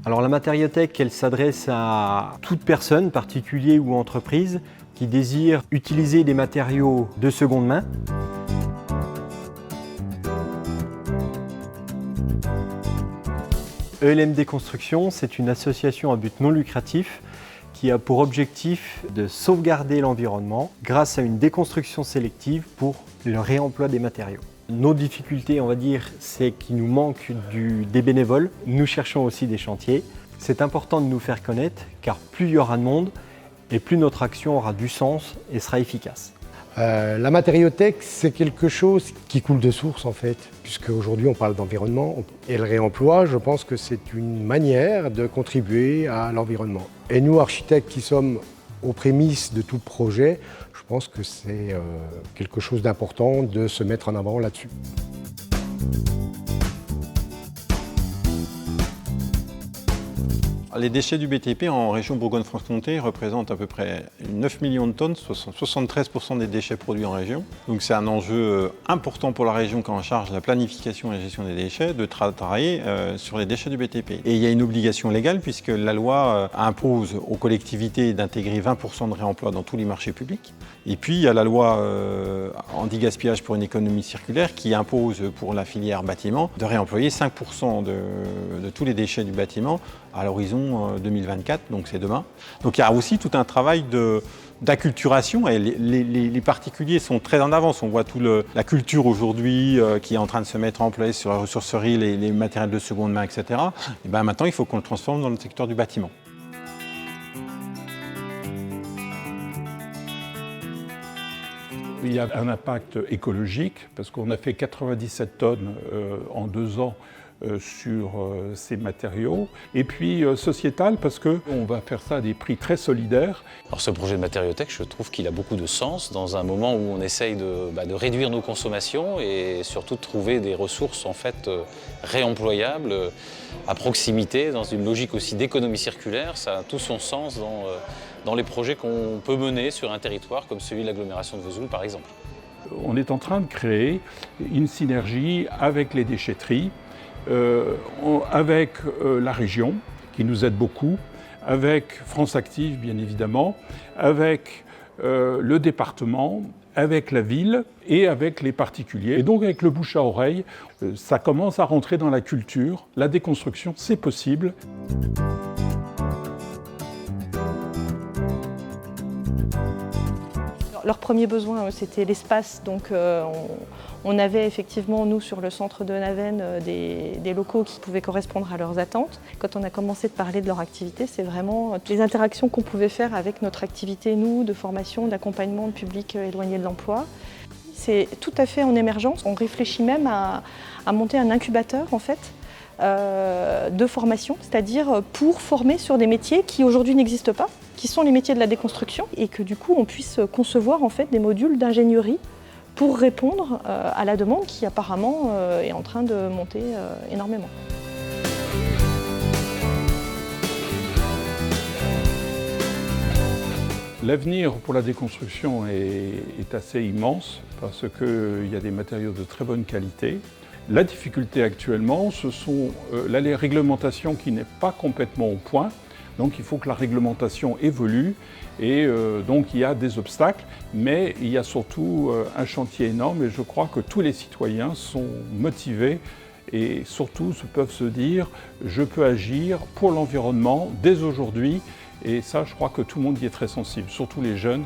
Alors la matériothèque, elle s'adresse à toute personne, particulier ou entreprise, qui désire utiliser des matériaux de seconde main. ELMD Construction, c'est une association à but non lucratif qui a pour objectif de sauvegarder l'environnement grâce à une déconstruction sélective pour le réemploi des matériaux. Nos difficultés, on va dire, c'est qu'il nous manque des bénévoles. Nous cherchons aussi des chantiers. C'est important de nous faire connaître car plus il y aura de monde et plus notre action aura du sens et sera efficace. La matériothèque, c'est quelque chose qui coule de source en fait, puisque aujourd'hui on parle d'environnement et le réemploi, je pense que c'est une manière de contribuer à l'environnement. Et nous, architectes qui sommes aux prémices de tout projet, je pense que c'est quelque chose d'important de se mettre en avant là-dessus. Les déchets du BTP en région Bourgogne-Franche-Comté représentent à peu près 9 millions de tonnes, 73% des déchets produits en région. Donc c'est un enjeu important pour la région qui est en charge de la planification et la gestion des déchets, de travailler sur les déchets du BTP. Et il y a une obligation légale puisque la loi impose aux collectivités d'intégrer 20% de réemploi dans tous les marchés publics. Et puis il y a la loi anti-gaspillage pour une économie circulaire qui impose pour la filière bâtiment de réemployer 5% de tous les déchets du bâtiment à l'horizon 2024, donc c'est demain. Donc il y a aussi tout un travail d'acculturation et les particuliers sont très en avance. On voit toute la culture aujourd'hui qui est en train de se mettre en place sur la ressourcerie, les matériels de seconde main, etc. Et bien maintenant, il faut qu'on le transforme dans le secteur du bâtiment. Il y a un impact écologique parce qu'on a fait 97 tonnes en 2 ans sur ces matériaux. Et puis sociétal parce qu'on va faire ça à des prix très solidaires. Alors ce projet de matériothèque, je trouve qu'il a beaucoup de sens dans un moment où on essaye de réduire nos consommations et surtout de trouver des ressources en fait réemployables à proximité, dans une logique aussi d'économie circulaire. Ça a tout son sens dans les projets qu'on peut mener sur un territoire comme celui de l'agglomération de Vesoul par exemple. On est en train de créer une synergie avec les déchetteries, avec la région qui nous aide beaucoup, avec France Active bien évidemment, avec le département, avec la ville et avec les particuliers. Et donc avec le bouche à oreille, ça commence à rentrer dans la culture. La déconstruction, c'est possible. Leur premier besoin, c'était l'espace. Donc on avait effectivement, nous, sur le centre de Naven, des locaux qui pouvaient correspondre à leurs attentes. Quand on a commencé de parler de leur activité, c'est vraiment les interactions qu'on pouvait faire avec notre activité, nous, de formation, d'accompagnement de public éloigné de l'emploi. C'est tout à fait en émergence. On réfléchit même à monter un incubateur, en fait, de formation, c'est-à-dire pour former sur des métiers qui aujourd'hui n'existent pas, qui sont les métiers de la déconstruction, et que du coup on puisse concevoir en fait des modules d'ingénierie pour répondre à la demande qui apparemment est en train de monter énormément. L'avenir pour la déconstruction est assez immense parce qu'il y a des matériaux de très bonne qualité. La difficulté actuellement, ce sont la réglementation qui n'est pas complètement au point. Donc il faut que la réglementation évolue et donc il y a des obstacles, mais il y a surtout un chantier énorme et je crois que tous les citoyens sont motivés et surtout peuvent se dire « je peux agir pour l'environnement dès aujourd'hui » et ça je crois que tout le monde y est très sensible, surtout les jeunes.